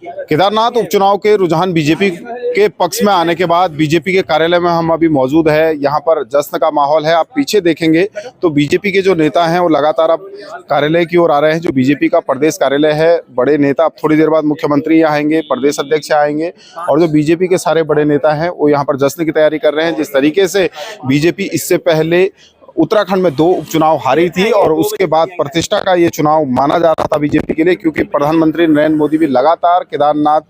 केदारनाथ उपचुनाव के रुझान बीजेपी के पक्ष में आने के बाद बीजेपी के कार्यालय में हम अभी मौजूद है। यहाँ पर जश्न का माहौल है। आप पीछे देखेंगे तो बीजेपी के जो नेता हैं वो लगातार अब कार्यालय की ओर आ रहे हैं। जो बीजेपी का प्रदेश कार्यालय है, बड़े नेता, अब थोड़ी देर बाद मुख्यमंत्री यहाँ आएंगे, प्रदेश अध्यक्ष आएंगे और जो बीजेपी के सारे बड़े नेता हैं वो यहाँ पर जश्न की तैयारी कर रहे हैं। जिस तरीके से बीजेपी इससे पहले उत्तराखंड में 2 उपचुनाव हारी थी और उसके बाद प्रतिष्ठा का ये चुनाव माना जा रहा था बीजेपी के लिए, क्योंकि प्रधानमंत्री नरेंद्र मोदी भी लगातार केदारनाथ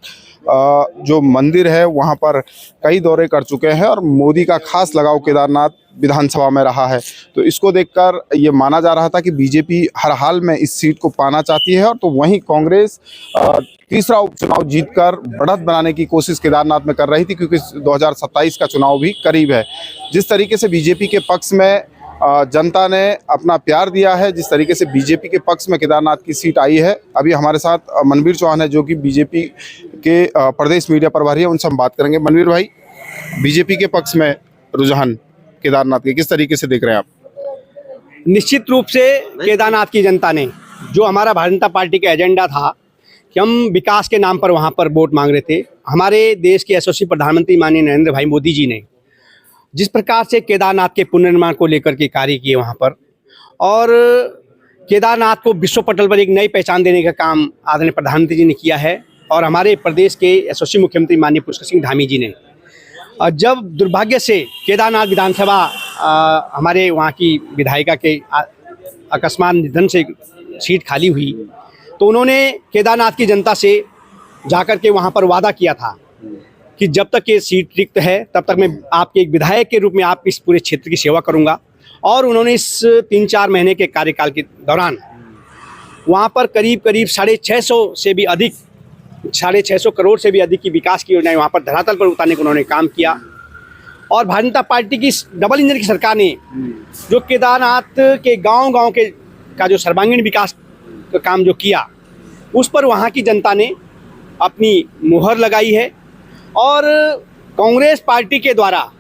जो मंदिर है वहां पर कई दौरे कर चुके हैं और मोदी का खास लगाव केदारनाथ विधानसभा में रहा है। तो इसको देखकर ये माना जा रहा था कि बीजेपी हर हाल में इस सीट को पाना चाहती है। और तो वहीं कांग्रेस तीसरा उपचुनाव जीतकर बढ़त बनाने की कोशिश केदारनाथ में कर रही थी, क्योंकि 2027 का चुनाव भी करीब है। जिस तरीके से बीजेपी के पक्ष में जनता ने अपना प्यार दिया है, जिस तरीके से बीजेपी के पक्ष में केदारनाथ की सीट आई है। अभी हमारे साथ मनवीर चौहान है जो कि बीजेपी के प्रदेश मीडिया प्रभारी है, उनसे हम बात करेंगे। मनवीर भाई, बीजेपी के पक्ष में रुझान केदारनाथ के किस तरीके से देख रहे हैं आप? निश्चित रूप से केदारनाथ की जनता ने, जो हमारा भारतीय जनता पार्टी का एजेंडा था कि हम विकास के नाम पर वहाँ पर वोट मांग रहे थे, हमारे देश के यशस्वी प्रधानमंत्री माननीय नरेंद्र भाई मोदी जी ने जिस प्रकार से केदारनाथ के पुनर्निर्माण को लेकर के कार्य किए वहाँ पर, और केदारनाथ को विश्व पटल पर एक नई पहचान देने का काम आदरणीय प्रधानमंत्री जी ने किया है और हमारे प्रदेश के यशस्वी मुख्यमंत्री माननीय पुष्कर सिंह धामी जी ने। और जब दुर्भाग्य से केदारनाथ विधानसभा हमारे वहाँ की विधायिका के अकस्मात निधन से सीट खाली हुई, तो उन्होंने केदारनाथ की जनता से जाकर के वहाँ पर वादा किया था कि जब तक ये सीट रिक्त है तब तक मैं आपके एक विधायक के रूप में आप इस पूरे क्षेत्र की सेवा करूंगा। और उन्होंने इस 3-4 महीने के कार्यकाल के दौरान वहाँ पर करीब 650 से भी अधिक 650 करोड़ से भी अधिक की विकास की योजनाएं वहाँ पर धरातल पर उतारने को उन्होंने काम किया। और भारतीय जनता पार्टी की डबल इंजन की सरकार ने जो केदारनाथ के गाँव के का जो सर्वांगीण विकास का काम जो किया, उस पर वहाँ की जनता ने अपनी मुहर लगाई है। और कांग्रेस पार्टी के द्वारा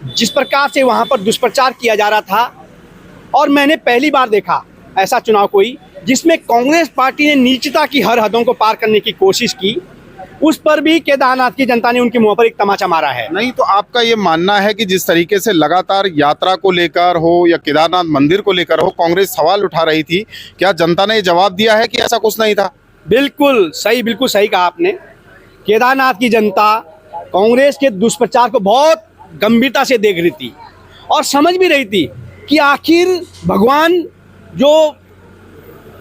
जिस प्रकार से वहाँ पर दुष्प्रचार किया जा रहा था, और मैंने पहली बार देखा ऐसा चुनाव कोई जिसमें कांग्रेस पार्टी ने नीचता की हर हदों को पार करने की कोशिश की, उस पर भी केदारनाथ की जनता ने उनके मुंह पर एक तमाचा मारा है। नहीं तो आपका ये मानना है कि जिस तरीके से लगातार यात्रा को लेकर हो या केदारनाथ मंदिर को लेकर हो कांग्रेस सवाल उठा रही थी, क्या जनता ने जवाब दिया है कि ऐसा कुछ नहीं था? बिल्कुल सही कहा आपने। केदारनाथ की जनता कांग्रेस के दुष्प्रचार को बहुत गंभीरता से देख रही थी और समझ भी रही थी कि आखिर भगवान जो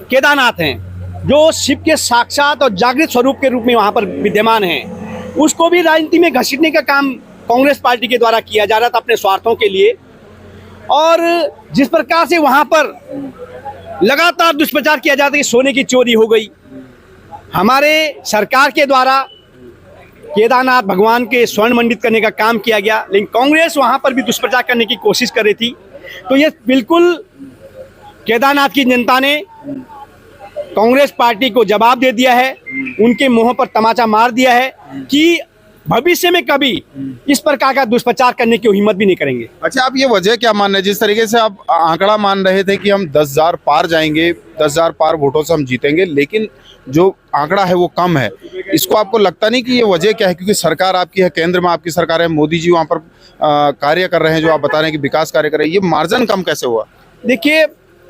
केदारनाथ हैं, जो शिव के साक्षात और जागृत स्वरूप के रूप में वहाँ पर विद्यमान हैं, उसको भी राजनीति में घसीटने का काम कांग्रेस पार्टी के द्वारा किया जा रहा था अपने स्वार्थों के लिए। और जिस प्रकार से वहाँ पर लगातार दुष्प्रचार किया जाता है कि सोने की चोरी हो गई, हमारे सरकार के द्वारा केदारनाथ भगवान के स्वर्ण मंडित करने का काम किया गया, लेकिन कांग्रेस वहां पर भी दुष्प्रचार करने की कोशिश कर रही थी। तो ये बिल्कुल केदारनाथ की जनता ने कांग्रेस पार्टी को जवाब दे दिया है, उनके मुंह पर तमाचा मार दिया है कि भविष्य में कभी इस प्रकार का दुष्प्रचार करने की हिम्मत भी नहीं करेंगे। अच्छा, आप ये वजह क्या मान रहे हैं? जिस तरीके से आप आंकड़ा मान रहे थे कि हम 10,000 पार जाएंगे, 10,000 पार वोटों से हम जीतेंगे, लेकिन जो आंकड़ा है वो कम है, इसको आपको लगता नहीं कि ये वजह क्या है? क्योंकि सरकार आपकी है, केंद्र में आपकी सरकार है, मोदी जी वहाँ पर कार्य कर रहे हैं, जो आप बता रहे हैं कि विकास कार्य कर रहे हैं, ये मार्जिन कम कैसे हुआ? देखिए,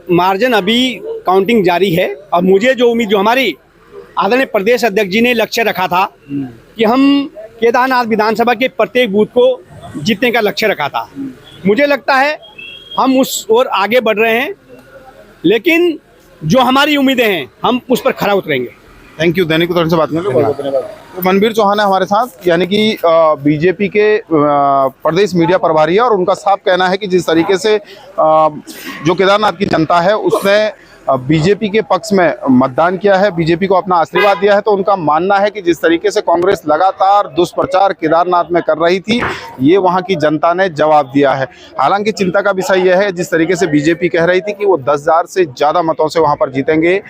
मार्जिन अभी काउंटिंग जारी है और मुझे जो उम्मीद, जो हमारी आदरणीय प्रदेश अध्यक्ष जी ने लक्ष्य रखा था कि हम केदारनाथ विधानसभा के प्रत्येक बूथ को जीतने का लक्ष्य रखा था, मुझे लगता है हम उस ओर आगे बढ़ रहे हैं, लेकिन जो हमारी उम्मीदें हैं हम उस पर खरा उतरेंगे। Thank you. दैनिक उत्तराखंड से बात करने के लिए तो मनवीर चौहान है हमारे साथ, यानी कि बीजेपी के प्रदेश मीडिया प्रभारी है, और उनका साफ कहना है कि जिस तरीके से जो केदारनाथ की जनता है उसने बीजेपी के पक्ष में मतदान किया है, बीजेपी को अपना आशीर्वाद दिया है, तो उनका मानना है कि जिस तरीके से कांग्रेस लगातार दुष्प्रचार केदारनाथ में कर रही थी, ये वहां की जनता ने जवाब दिया है। हालांकि चिंता का विषय यह है जिस तरीके से बीजेपी कह रही थी कि वो 10,000 से ज़्यादा मतों से वहां पर जीतेंगे,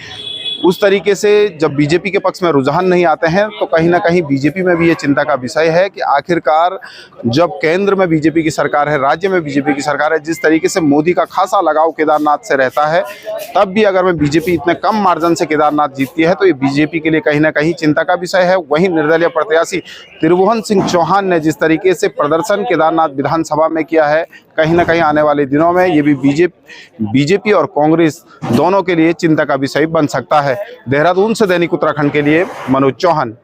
उस तरीके से जब बीजेपी के पक्ष में रुझान नहीं आते हैं तो कहीं ना कहीं बीजेपी में भी ये चिंता का विषय है कि आखिरकार जब केंद्र में बीजेपी की सरकार है, राज्य में बीजेपी की सरकार है, जिस तरीके से मोदी का खासा लगाव केदारनाथ से रहता है, तब भी अगर में बीजेपी इतने कम मार्जिन से केदारनाथ जीतती है तो ये बीजेपी के लिए कहीं ना कहीं चिंता का विषय है। वहीं निर्दलीय प्रत्याशी त्रिभुवन सिंह चौहान ने जिस तरीके से प्रदर्शन केदारनाथ विधानसभा में किया है, कहीं ना कहीं आने वाले दिनों में ये भी बीजेपी और कांग्रेस दोनों के लिए चिंता का विषय बन सकता है। देहरादून से दैनिक उत्तराखंड के लिए मनोज चौहान।